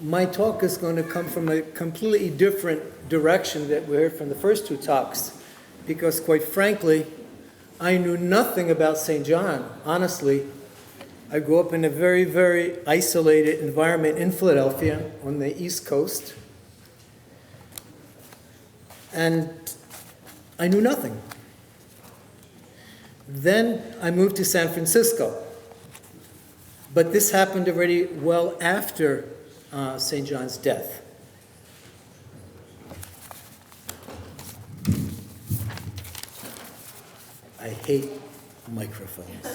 my talk is going to come from a completely different direction that we heard from the first two talks, because quite frankly, I knew nothing about St. John, honestly. I grew up in a very, very isolated environment in Philadelphia on the East Coast, and I knew nothing. Then I moved to San Francisco, but this happened already well after St. John's death. I hate microphones.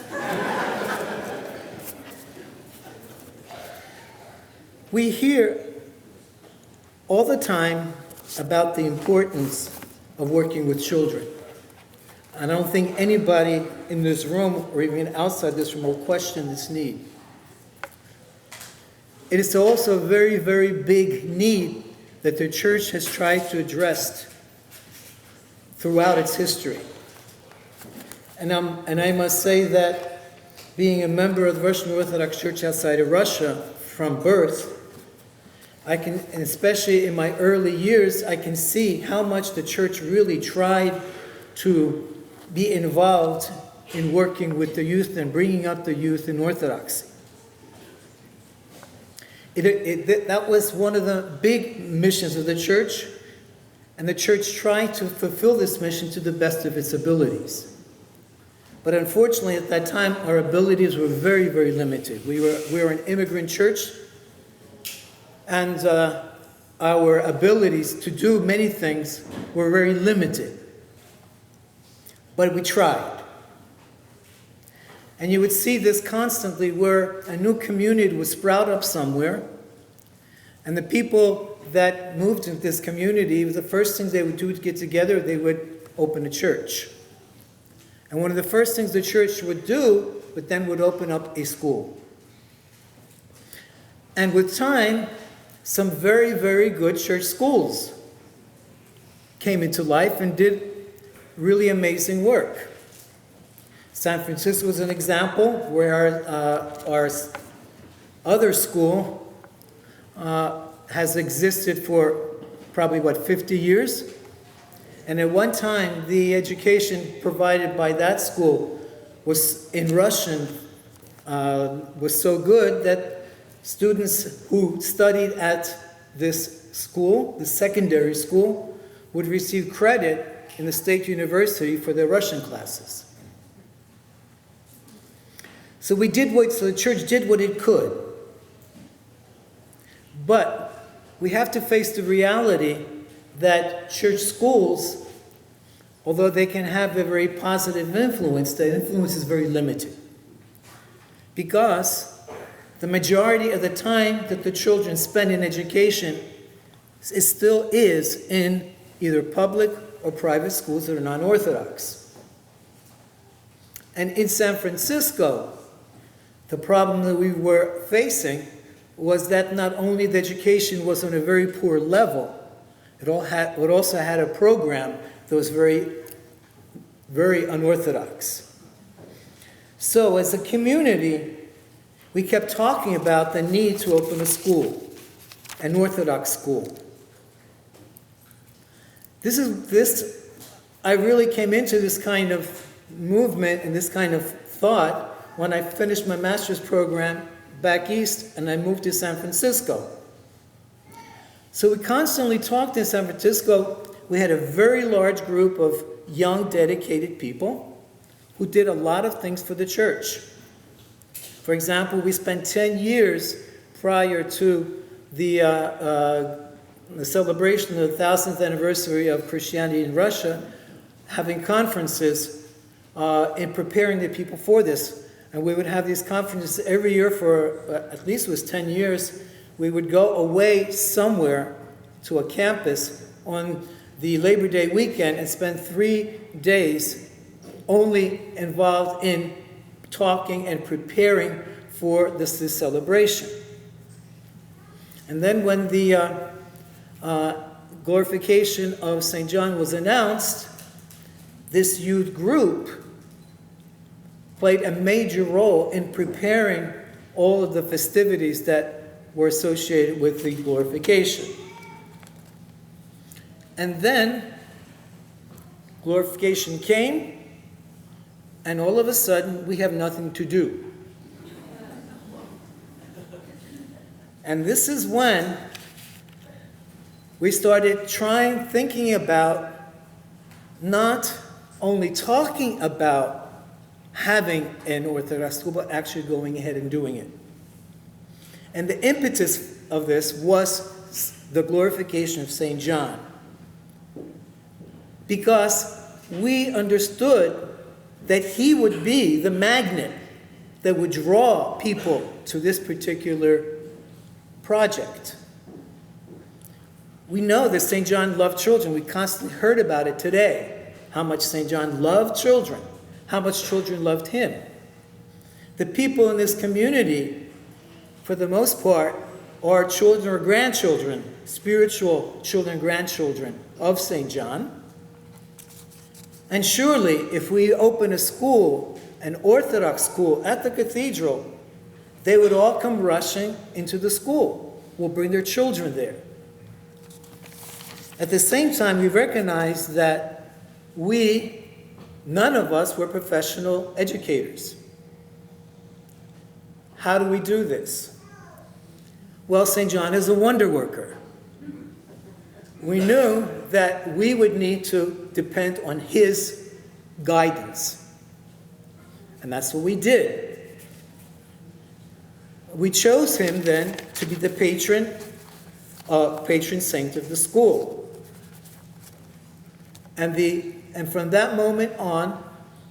We hear all the time about the importance of working with children. I don't think anybody in this room or even outside this room will question this need. It is also a very, very big need that the Church has tried to address throughout its history. And I must say that being a member of the Russian Orthodox Church outside of Russia from birth, and especially in my early years, I can see how much the Church really tried to be involved in working with the youth and bringing up the youth in Orthodoxy. That was one of the big missions of the Church, and the Church tried to fulfill this mission to the best of its abilities. But unfortunately, at that time, our abilities were very, very limited. We were an immigrant church, and our abilities to do many things were very limited. But we tried. And you would see this constantly where a new community would sprout up somewhere, and the people that moved into this community, the first things they would do to get together, they would open a church. And one of the first things the church would do, but then would open up a school. And with time, some very, very good church schools came into life and did really amazing work. San Francisco was an example where our other school has existed for probably, 50 years? And at one time, the education provided by that school was in Russian, was so good that students who studied at this school, the secondary school, would receive credit in the state university for their Russian classes. So the church did what it could. But we have to face the reality that church schools, although they can have a very positive influence, the influence is very limited. Because the majority of the time that the children spend in education still is in either public or private schools that are non-Orthodox. And in San Francisco, the problem that we were facing was that not only the education was on a very poor level, it also had a program that was very, very unorthodox. So as a community, we kept talking about the need to open a school, an Orthodox school. I really came into this kind of movement and this kind of thought when I finished my master's program back east and I moved to San Francisco. So we constantly talked in San Francisco. We had a very large group of young, dedicated people who did a lot of things for the church. For example, we spent 10 years prior to the celebration of the 1000th anniversary of Christianity in Russia, having conferences in preparing the people for this. And we would have these conferences every year for at least it was 10 years. We would go away somewhere to a campus on the Labor Day weekend and spend 3 days only involved in talking and preparing for this celebration. And then when the glorification of St. John was announced, this youth group played a major role in preparing all of the festivities that were associated with the glorification. And then glorification came, and all of a sudden we have nothing to do. And this is when we started thinking about not only talking about having an Orthodox school, but actually going ahead and doing it. And the impetus of this was the glorification of St. John. Because we understood that he would be the magnet that would draw people to this particular project. We know that St. John loved children. We constantly heard about it today, how much St. John loved children, how much children loved him. The people in this community, for the most part, are children or grandchildren, spiritual children, grandchildren of St. John. And surely, if we open a school, an Orthodox school at the cathedral, they would all come rushing into the school. We'll bring their children there. At the same time, we recognize that none of us were professional educators. How do we do this? Well, St. John is a wonderworker. We knew that we would need to depend on his guidance. And that's what we did. We chose him then to be the patron saint of the school. And from that moment on,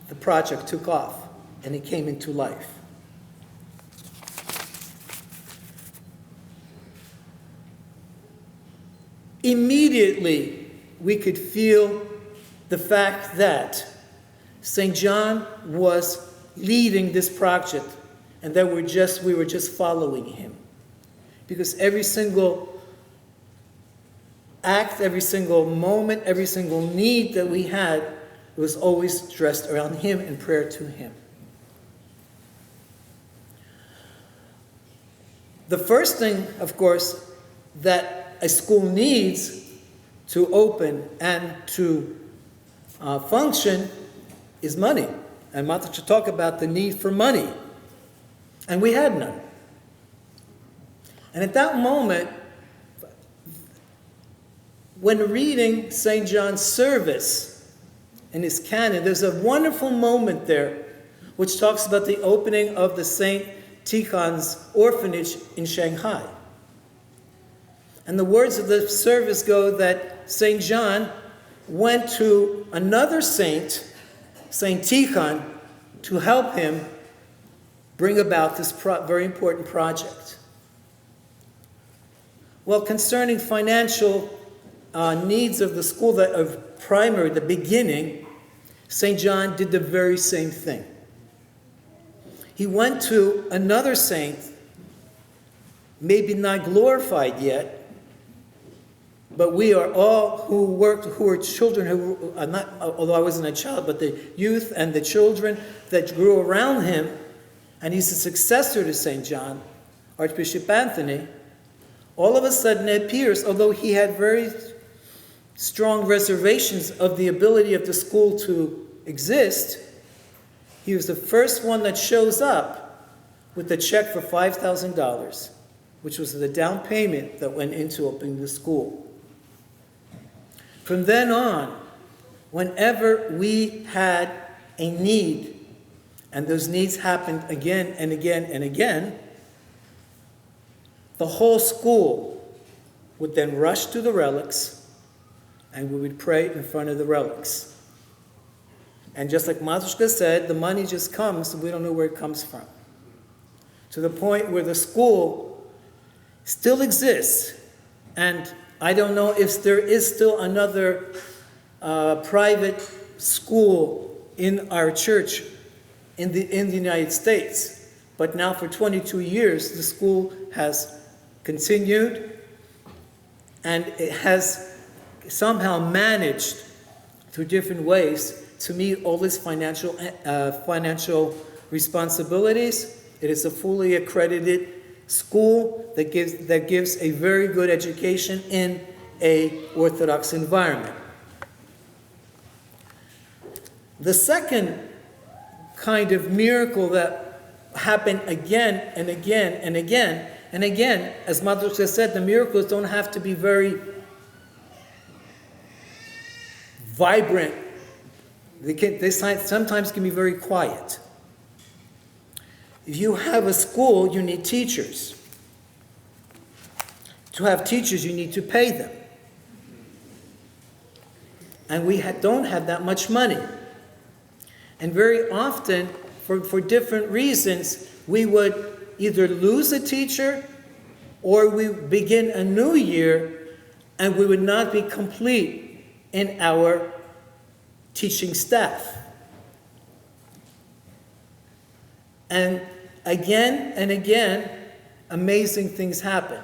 the project took off and it came into life. Immediately, we could feel the fact that St. John was leading this project and that we were just following him. Because every single act, every single moment, every single need that we had was always dressed around him in prayer to him. The first thing, of course, that a school needs to open and to function is money. And Mata should talk about the need for money. And we had none. And at that moment, when reading St. John's service in his canon, there's a wonderful moment there which talks about the opening of the St. Tikhon's orphanage in Shanghai. And the words of the service go that St. John went to another saint, St. Tikhon, to help him bring about this very important project. Well, concerning financial needs of the school, of primary, the beginning, St. John did the very same thing. He went to another saint, maybe not glorified yet, but we are all who are children, who are not, although I wasn't a child, but the youth and the children that grew around him, and he's the successor to St. John, Archbishop Anthony. All of a sudden it appears, although he had very strong reservations of the ability of the school to exist, he was the first one that shows up with a check for $5,000, which was the down payment that went into opening the school. From then on, whenever we had a need, and those needs happened again and again and again, the whole school would then rush to the relics, and we would pray in front of the relics. And just like Matushka said, the money just comes, and we don't know where it comes from. To the point where the school still exists, and I don't know if there is still another private school in our church in the United States. But now for 22 years, the school has continued, and it has somehow managed through different ways to meet all its financial responsibilities. It is a fully accredited school that gives a very good education in a Orthodox environment. The second kind of miracle that happened again and again and again and again, as Matrushka said, the miracles don't have to be very vibrant. They sometimes can be very quiet. If you have a school, you need teachers. To have teachers, you need to pay them. And we don't have that much money. And very often, for different reasons, we would either lose a teacher or we begin a new year and we would not be complete in our teaching staff. And again, amazing things happen.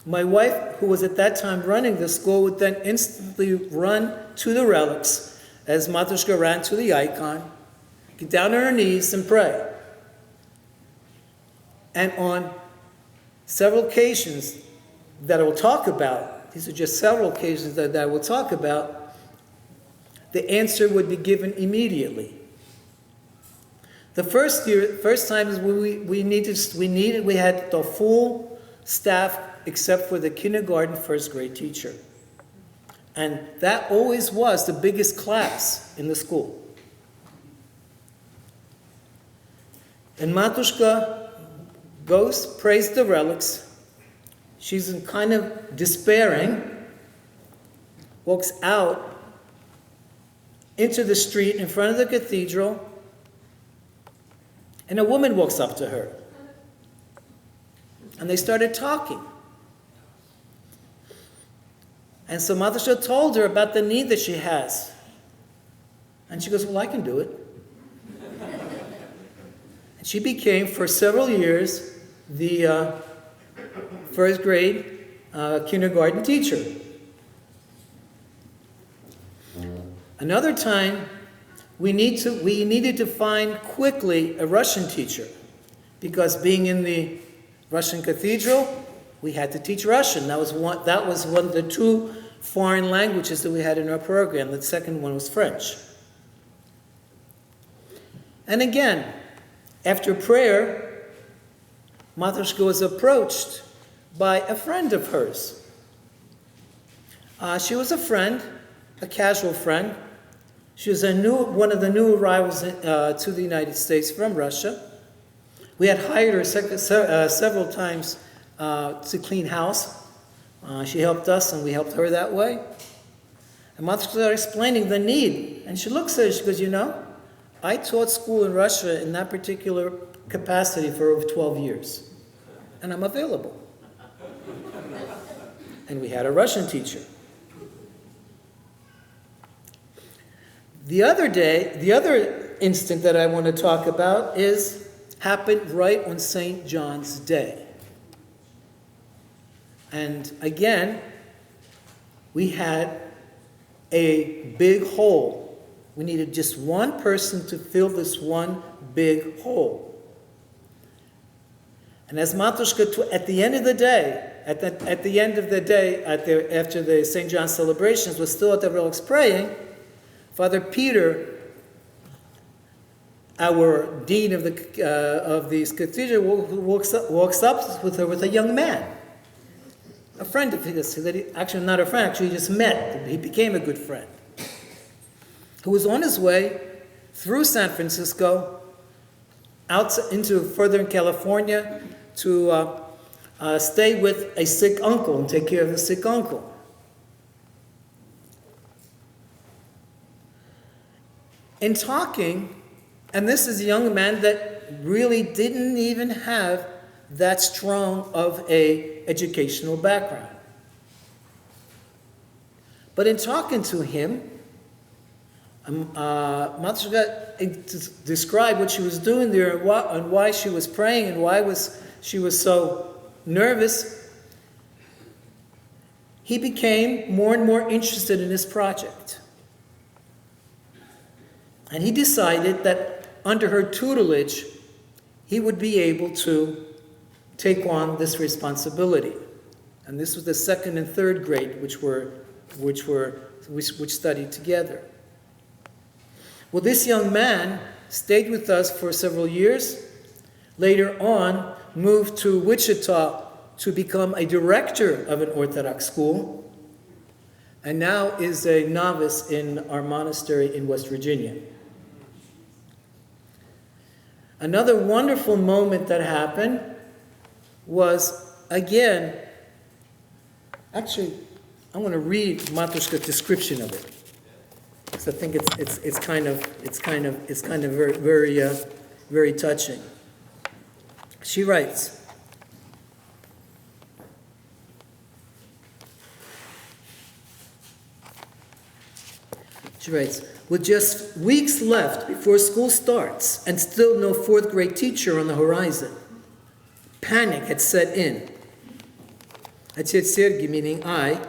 My wife, who was at that time running the school, would then instantly run to the relics as Matrushka ran to the icon, get down on her knees and pray. And on several occasions that I will talk about, these are just several occasions that I will talk about, the answer would be given immediately. The first time is we had the full staff except for the kindergarten first grade teacher. And that always was the biggest class in the school. And Matushka goes, prays the relics. She's kind of despairing, walks out into the street in front of the cathedral, and a woman walks up to her. And they started talking. And so Matushka told her about the need that she has. And she goes, well, I can do it. And she became, for several years, the first grade kindergarten teacher. Another time, we needed to find quickly a Russian teacher, because being in the Russian cathedral, we had to teach Russian. That was one of the two foreign languages that we had in our program. The second one was French. And again, after prayer, Matushka was approached by a friend of hers. She was a friend, a casual friend. She was one of the new arrivals to the United States from Russia. We had hired her several times to clean house. She helped us and we helped her that way. And Matushka started explaining the need. And she looks at her, she goes, I taught school in Russia in that particular capacity for over 12 years. And I'm available. And we had a Russian teacher. The other instant that I want to talk about happened right on St. John's Day. And again, we had a big hole. We needed just one person to fill this one big hole. And as Matushka, at the end of the day, after the St. John celebrations, was still at the relics praying, Father Peter, our dean of the cathedral, walks up with her with a young man, a friend of his, actually not a friend, actually he just met. He became a good friend, who was on his way through San Francisco out into further California to stay with a sick uncle and take care of the sick uncle. In talking, and this is a young man that really didn't even have that strong of a educational background. But in talking to him, Matushka described what she was doing there and why she was praying and why she was so nervous. He became more and more interested in this project. And he decided that under her tutelage, he would be able to take on this responsibility. And this was the second and third grade, which studied together. Well, this young man stayed with us for several years. Later on, moved to Wichita to become a director of an Orthodox school, and now is a novice in our monastery in West Virginia. Another wonderful moment that happened was, again, actually, I'm going to read Matushka's description of it, because I think it's kind of very touching. She writes, with just weeks left before school starts and still no fourth grade teacher on the horizon, panic had set in. Отец Sergey, meaning I,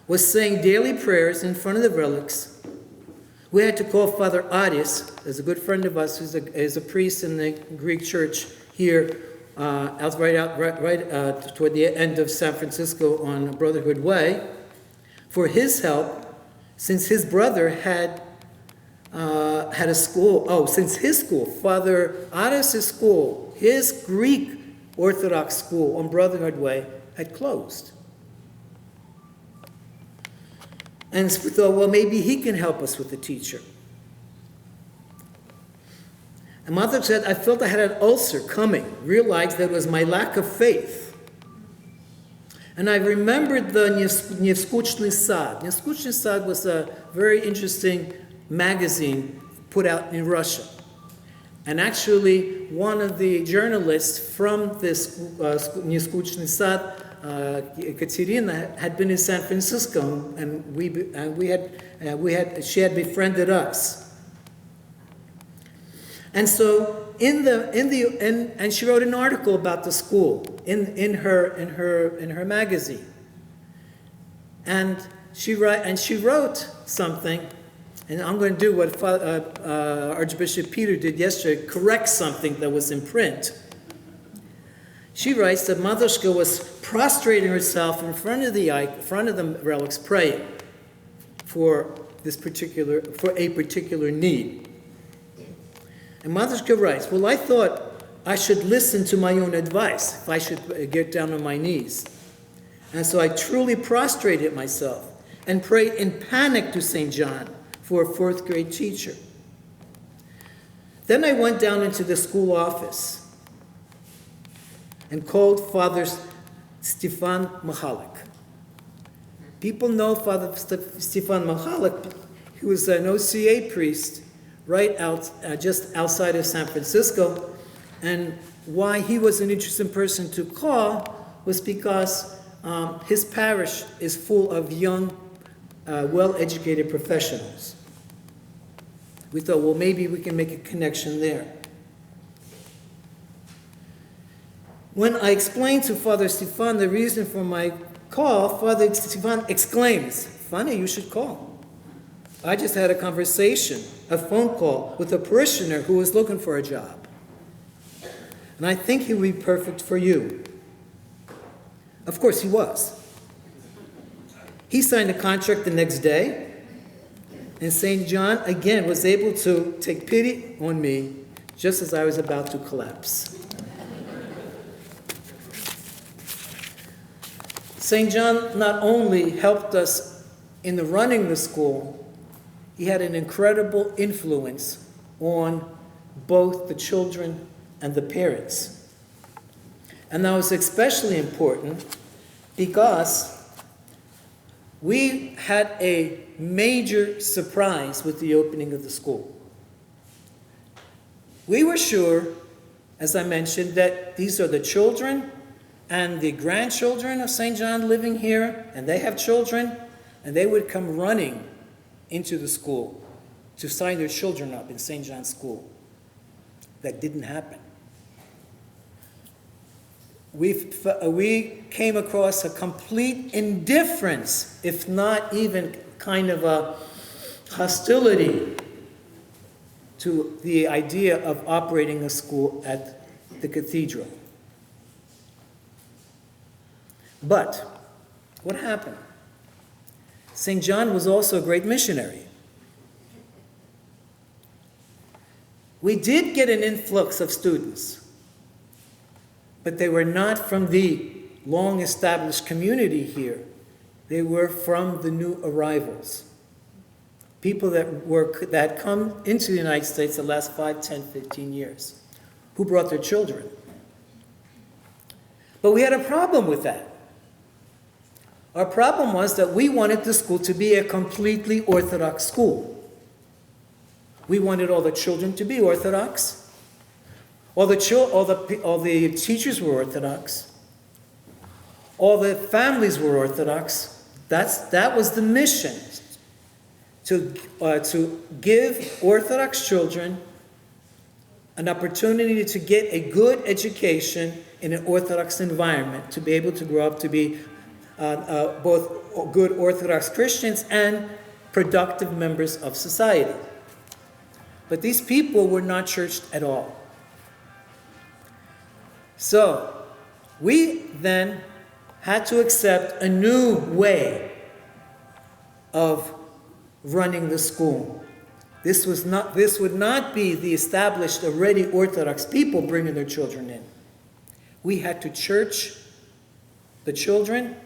was saying daily prayers in front of the relics. We had to call Father Aris, as a good friend of us, who's a priest in the Greek church here, right toward the end of San Francisco on Brotherhood Way, for his help, since his brother had a school. Since his school, Father Aris' school, his Greek Orthodox school on Brotherhood Way, had closed. And we thought, well, maybe he can help us with the teacher. And Mother said, I felt I had an ulcer coming, realized that it was my lack of faith. And I remembered the Nevskuchny Sad. Nevskuchny Sad was a very interesting magazine put out in Russia. And actually, one of the journalists from this Nevskuchny Sad, Katerina, had been in San Francisco, and she had befriended us. And so and she wrote an article about the school in her magazine. And she wrote something, and I'm going to do what Archbishop Peter did yesterday, correct something that was in print. She writes that Matushka was prostrating herself in front of the relics, praying for a particular need. And Matushka writes, well, I thought I should listen to my own advice if I should get down on my knees. And so I truly prostrated myself and prayed in panic to St. John for a fourth grade teacher. Then I went down into the school office and called Father Stefan Michalek. People know Father Stefan Michalek. He was an OCA priest just outside of San Francisco. And why he was an interesting person to call was because his parish is full of young, well-educated professionals. We thought, well, maybe we can make a connection there. When I explained to Father Stefan the reason for my call, Father Stefan exclaims, funny, you should call. I just had a conversation, a phone call with a parishioner who was looking for a job. And I think he would be perfect for you. Of course he was. He signed a contract the next day, and St. John again was able to take pity on me just as I was about to collapse. St. John not only helped us in the running the school, he had an incredible influence on both the children and the parents. And that was especially important because we had a major surprise with the opening of the school. We were sure, as I mentioned, that these are the children and the grandchildren of St. John living here, and they have children, and they would come running into the school to sign their children up in St. John's School. That didn't happen. We came across a complete indifference, if not even kind of a hostility to the idea of operating a school at the cathedral. But what happened? St. John was also a great missionary. We did get an influx of students, but they were not from the long-established community here. They were from the new arrivals. People that had come into the United States the last 5, 10, 15 years, who brought their children. But we had a problem with that. Our problem was that we wanted the school to be a completely Orthodox school. We wanted all the children to be Orthodox. All the teachers were Orthodox. All the families were Orthodox. That was the mission, to give Orthodox children an opportunity to get a good education in an Orthodox environment, to be able to grow up to be both good Orthodox Christians and productive members of society. But these people were not churched at all. So we then had to accept a new way of running the school. This would not be the established, already Orthodox people bringing their children in. We had to church the children,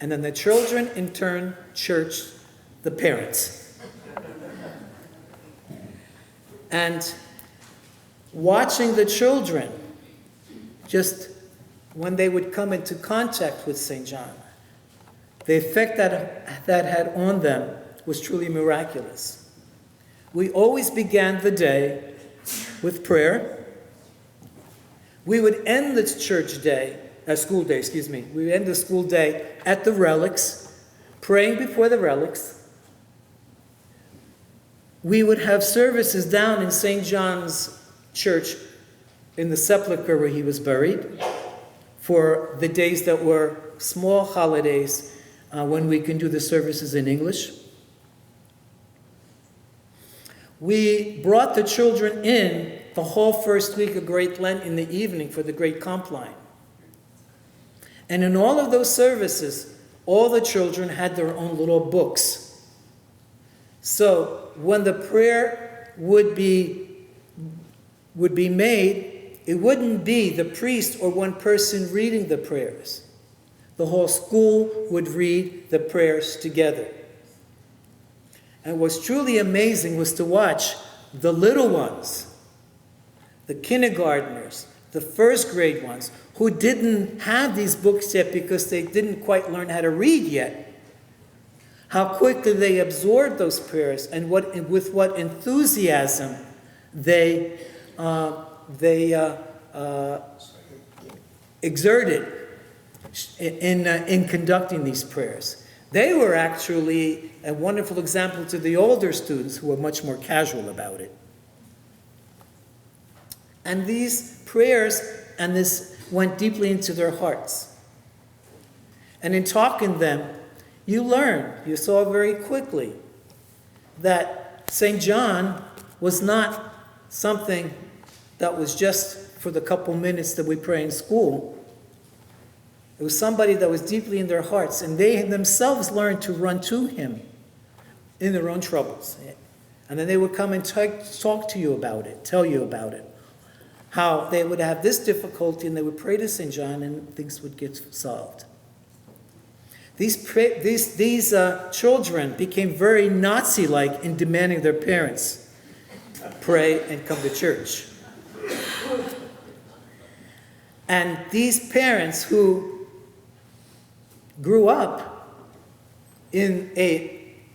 and then the children in turn churched the parents. And watching the children, just when they would come into contact with St. John, the effect that had on them was truly miraculous. We always began the day with prayer. We would end the school day, we would end the school day at the relics, praying before the relics. We would have services down in St. John's Church in the sepulchre where he was buried for the days that were small holidays when we can do the services in English. We brought the children in the whole first week of Great Lent in the evening for the Great Compline. And in all of those services, all the children had their own little books. So when the prayer would be made, it wouldn't be the priest or one person reading the prayers. The whole school would read the prayers together. And what's truly amazing was to watch the little ones, the kindergartners, the first grade ones, who didn't have these books yet because they didn't quite learn how to read yet, how quickly they absorbed those prayers and with what enthusiasm they exerted in conducting these prayers. They were actually a wonderful example to the older students who were much more casual about it. And these prayers and this went deeply into their hearts. And in talking to them, you saw very quickly that St. John was not something that was just for the couple minutes that we pray in school. It was somebody that was deeply in their hearts, and they themselves learned to run to him in their own troubles. And then they would come and talk to you about it, tell you about it, how they would have this difficulty, and they would pray to St. John, and things would get solved. These children became very Nazi-like in demanding their parents pray and come to church. And these parents who grew up in an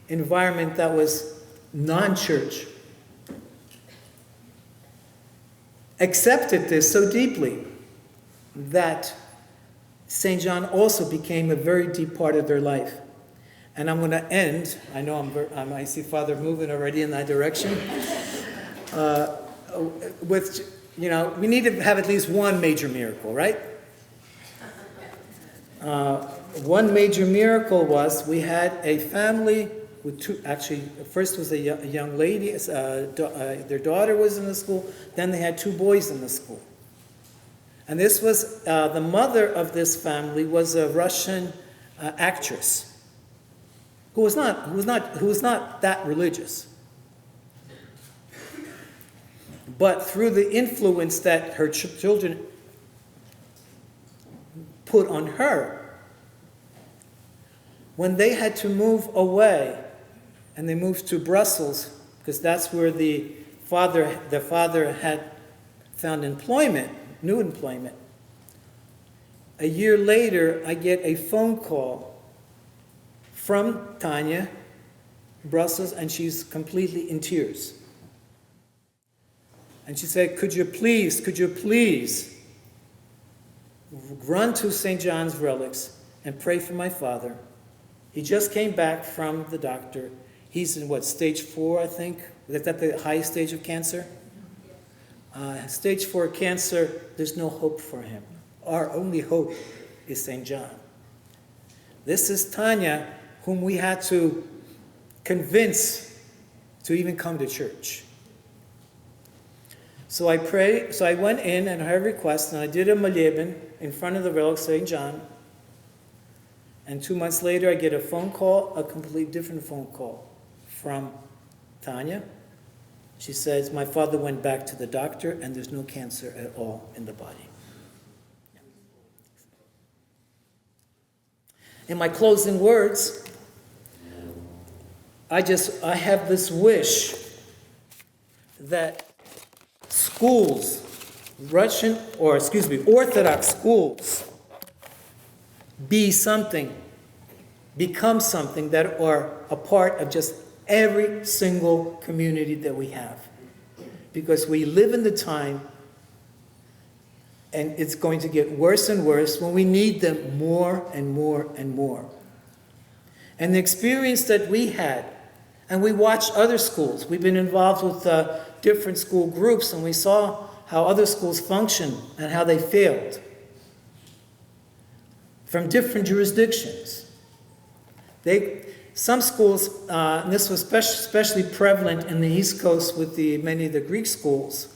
environment that was non-church accepted this so deeply that St. John also became a very deep part of their life. And I'm going to end, I know I see Father moving already in that direction, with, we need to have at least one major miracle, right? One major miracle was we had a family with two, actually, first was a young lady, their daughter was in the school, then they had two boys in the school. And this was, the mother of this family was a Russian actress who was not that religious. But through the influence that her children put on her, when they had to move away, and they moved to Brussels, because that's where the father had found employment, new employment. A year later, I get a phone call from Tanya, Brussels, and she's completely in tears. And she said, could you please run to St. John's Relics and pray for my father. He just came back from the doctor. He's in stage 4, I think? Is that the highest stage of cancer? Stage 4 cancer, there's no hope for him. Our only hope is St. John. This is Tanya, whom we had to convince to even come to church. So I went in at her request, and I did a moleben in front of the relic St. John. And 2 months later, I get a phone call, a completely different phone call from Tanya. She says, my father went back to the doctor, and there's no cancer at all in the body. In my closing words, I have this wish that schools, Orthodox schools, become something that are a part of just every single community that we have. Because we live in the time, and it's going to get worse and worse when we need them more and more and more. And the experience that we had, and we watched other schools. We've been involved with different school groups, and we saw how other schools function and how they failed from different jurisdictions. Some schools, and this was especially prevalent in the East Coast with many of the Greek schools,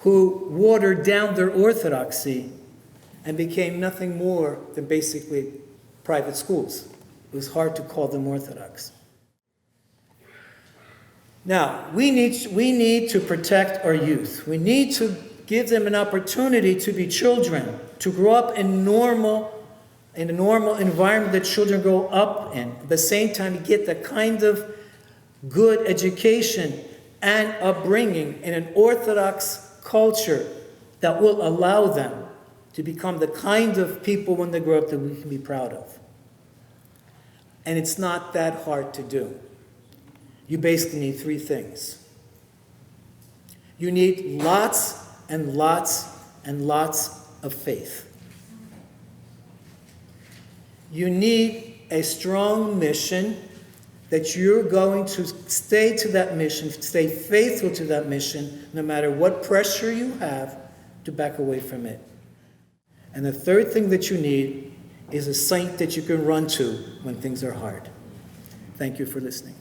who watered down their orthodoxy and became nothing more than basically private schools. It was hard to call them Orthodox. Now, we need to protect our youth. We need to give them an opportunity to be children, to grow up in a normal environment that children grow up in. At the same time, you get the kind of good education and upbringing in an Orthodox culture that will allow them to become the kind of people when they grow up that we can be proud of. And it's not that hard to do. You basically need 3 things. You need lots and lots and lots of faith. You need a strong mission that you're going to stay to that mission, stay faithful to that mission, no matter what pressure you have to back away from it. And the third thing that you need is a saint that you can run to when things are hard. Thank you for listening.